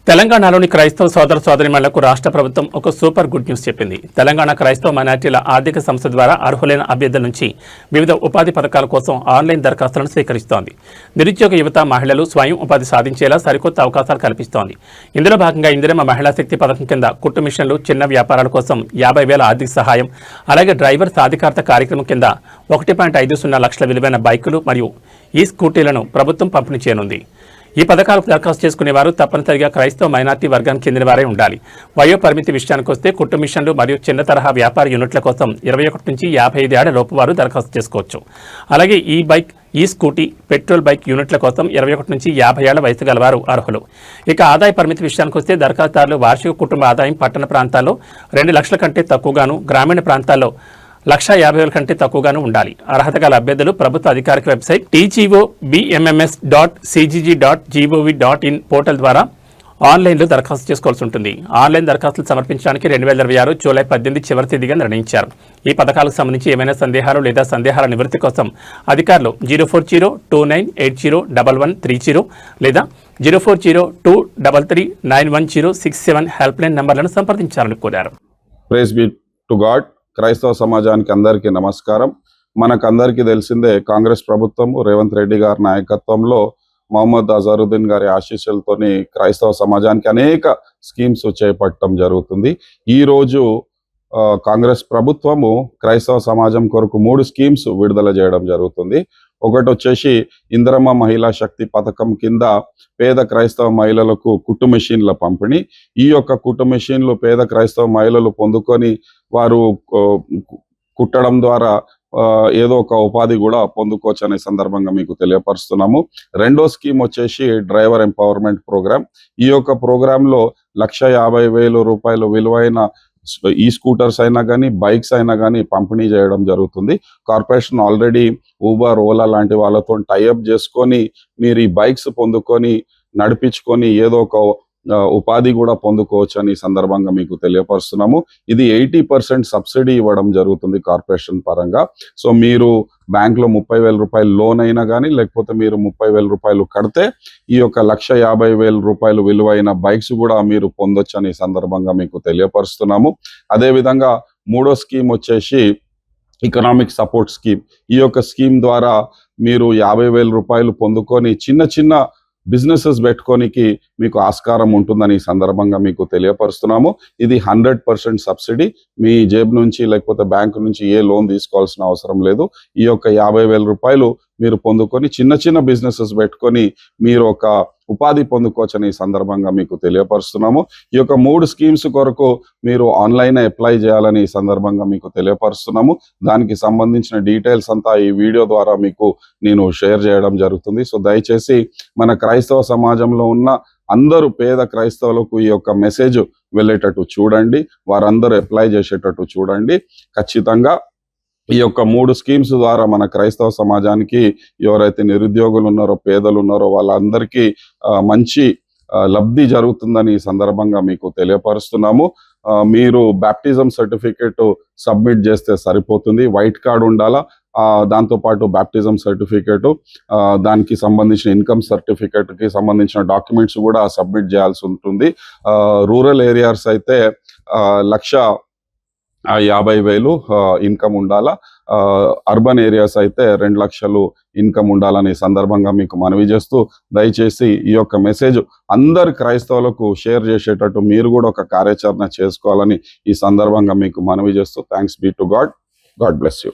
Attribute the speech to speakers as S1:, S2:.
S1: తెలంగాణలోని క్రైస్తవ సోదర సోదరీమణులకు రాష్ట్ర ప్రభుత్వం ఒక సూపర్ గుడ్ న్యూస్ చెప్పింది. తెలంగాణ క్రైస్తవ మైనార్టీల ఆర్థిక సంస్థ ద్వారా అర్హులైన అభ్యర్థుల నుంచి వివిధ ఉపాధి పథకాల కోసం ఆన్లైన్ దరఖాస్తులను స్వీకరిస్తోంది. నిరుద్యోగ యువత, మహిళలు స్వయం ఉపాధి సాధించేలా సరికొత్త అవకాశాలు కల్పిస్తోంది. ఇందులో భాగంగా ఇందిరమ్మ మహిళా శక్తి పథకం కింద కుట్టు మిషన్లు, చిన్న వ్యాపారాల కోసం 50,000 ఆర్థిక సహాయం, అలాగే డ్రైవర్ సాధికారత కార్యక్రమం కింద 1.50 లక్షల విలువైన బైకులు మరియు ఈ స్కూటీలను ప్రభుత్వం పంపిణీ చేయనుంది. ఈ పథకాలకు దరఖాస్తు చేసుకునేవారు తప్పనిసరిగా క్రైస్తవ మైనార్టీ వర్గానికి చెందిన వారే ఉండాలి. వయో పరిమితి విషయానికి వస్తే కుట్టు మిషన్లు మరియు చిన్న తరహా వ్యాపార యూనిట్ల కోసం 21 నుంచి 55 ఏళ్ల లోపు వారు దరఖాస్తు చేసుకోవచ్చు. అలాగే ఈ బైక్, ఈ స్కూటీ, పెట్రోల్ బైక్ యూనిట్ల కోసం 21 నుంచి 50 ఏళ్ల వయసు గలవారు అర్హులు. ఇక ఆదాయ పరిమితి విషయానికి వస్తే దరఖాస్తుదారులు వార్షిక కుటుంబ ఆదాయం పట్టణ ప్రాంతాల్లో 2 లక్షల కంటే తక్కువగాను, గ్రామీణ ప్రాంతాల్లో 1,50,000 కంటే తక్కువగాను ఉండాలి. అర్హత గల అభ్యర్థులు ప్రభుత్వ అధికారిక వెబ్సైట్ tgobmms.cgg.gov.in పోర్టల్ ద్వారా ఆన్లైన్లో దరఖాస్తు చేసుకోవాల్సి ఉంటుంది. ఆన్లైన్ దరఖాస్తులు సమర్పించడానికి 2026 జూలై 18 చివరి తేదీగా నిర్ణయించారు. ఈ పథకాలకు సంబంధించి ఏమైనా సందేహాలు లేదా సందేహాల నివృత్తి కోసం అధికారులు 04029801130 లేదా 04023391067 హెల్ప్ లైన్ నంబర్లను సంప్రదించాలని కోరారు.
S2: Praise be to God. క్రైస్తవ సమాజానికి అందరికీ నమస్కారం. మనకందరికీ తెలిసిందే, కాంగ్రెస్ ప్రభుత్వం రేవంత్ రెడ్డి గారి నాయకత్వంలో మహమ్మద్ అజరుద్దీన్ గారి ఆశీస్సులతోని క్రైస్తవ సమాజానికి అనేక స్కీమ్స్ చేపట్టడం జరుగుతుంది. ఈరోజు కాంగ్రెస్ ప్రభుత్వము క్రైస్తవ సమాజం కొరకు 3 స్కీమ్స్ విడుదల చేయడం జరుగుతుంది. ఒకటి వచ్చేసి ఇందిరమ్మ మహిళా శక్తి పథకం కింద పేద క్రైస్తవ మహిళలకు కుట్టు మెషిన్ల పంపిణీ. ఈ యొక్క కుట్టు మెషిన్లు పేద క్రైస్తవ మహిళలు పొందుకొని వారు కుట్టడం ద్వారా ఏదో ఒక ఉపాధి కూడా పొందుకోవచ్చు అనే సందర్భంగా మీకు తెలియపరుస్తున్నాము. రెండో స్కీమ్ వచ్చేసి డ్రైవర్ ఎంపవర్మెంట్ ప్రోగ్రామ్. ఈ యొక్క ప్రోగ్రాంలో 1,50,000 రూపాయలు విలువైన ఈ స్కూటర్స్ అయినా కానీ, బైక్స్ అయినా కానీ పంపిణీ చేయడం జరుగుతుంది. కార్పొరేషన్ ఆల్రెడీ ఊబర్, ఓలా లాంటి వాళ్ళతో టైఅప్ చేసుకొని మీరు ఈ బైక్స్ పొందుకొని నడిపించుకొని ఏదో ఒక ఉపాధి కూడా పొందుకోవచ్చు అని సందర్భంగా మీకు తెలియపరుస్తున్నాము. ఇది 80% సబ్సిడీ ఇవ్వడం జరుగుతుంది కార్పొరేషన్ పరంగా. సో మీరు బ్యాంక్లో 30,000 రూపాయలు లోన్ అయినా కానీ, లేకపోతే మీరు 30,000 రూపాయలు కడితే ఈ యొక్క 1,50,000 రూపాయలు విలువైన బైక్స్ కూడా మీరు పొందొచ్చు అని సందర్భంగా మీకు తెలియపరుస్తున్నాము. అదేవిధంగా మూడో స్కీమ్ వచ్చేసి ఎకనామిక్ సపోర్ట్ స్కీమ్. ఈ యొక్క స్కీమ్ ద్వారా మీరు 50,000 రూపాయలు పొందుకొని చిన్న చిన్న బిజినెసెస్ పెట్టుకోనికి మీకు ఆస్కారం ఉంటుందని సందర్భంగా మీకు తెలియపరుస్తున్నాము. ఇది 100% సబ్సిడీ. మీ జేబు నుంచి లేకపోతే బ్యాంకు నుంచి ఏ లోన్ తీసుకోవాల్సిన అవసరం లేదు. ఈ యొక్క 50,000 రూపాయలు మీరు పొందుకొని చిన్న చిన్న బిజినెసెస్ పెట్టుకొని మీరు ఒక ఉపాధి పొందుకోవచ్చని సందర్భంగా మీకు తెలియపరుస్తున్నాము. ఈ యొక్క 3 స్కీమ్స్ కొరకు మీరు ఆన్లైన్ అప్లై చేయాలని సందర్భంగా మీకు తెలియపరుస్తున్నాము. దానికి సంబంధించిన డీటెయిల్స్ అంతా ఈ వీడియో ద్వారా మీకు నేను షేర్ చేయడం జరుగుతుంది. సో దయచేసి మన క్రైస్తవ సమాజంలో ఉన్న అందరూ పేద క్రైస్తవులకు ఈ యొక్క మెసేజ్ వెళ్ళేటట్టు చూడండి. వారందరూ అప్లై చేసేటట్టు చూడండి. ఖచ్చితంగా ఈ యొక్క 3 స్కీమ్స్ ద్వారా మన క్రైస్తవ సమాజానికి ఎవరైతే నిరుద్యోగులు ఉన్నారో, పేదలు ఉన్నారో వాళ్ళందరికీ మంచి లబ్ధి జరుగుతుందని సందర్భంగా మీకు తెలియపరుస్తున్నాము. మీరు బ్యాప్టిజం సర్టిఫికేట్ సబ్మిట్ చేస్తే సరిపోతుంది. వైట్ కార్డ్ ఉండాలా, దాంతోపాటు బ్యాప్టిజం సర్టిఫికేటు, దానికి సంబంధించిన ఇన్కమ్ సర్టిఫికేట్కి సంబంధించిన డాక్యుమెంట్స్ కూడా సబ్మిట్ చేయాల్సి ఉంటుంది. రూరల్ ఏరియాస్ అయితే 1,50,000 ఇన్కమ్ ఉండాలా. అర్బన్ ఏరియాస్ అయితే 2 లక్షలు ఇన్కమ్ ఉండాలనే సందర్భంగా మీకు మనవి చేస్తూ, దయచేసి ఈ యొక్క మెసేజ్ అందరు క్రైస్తవులకు షేర్ చేసేటట్టు మీరు కూడా ఒక కార్యాచరణ చేసుకోవాలని ఈ సందర్భంగా మీకు మనవి చేస్తూ, thanks be to God. God bless you.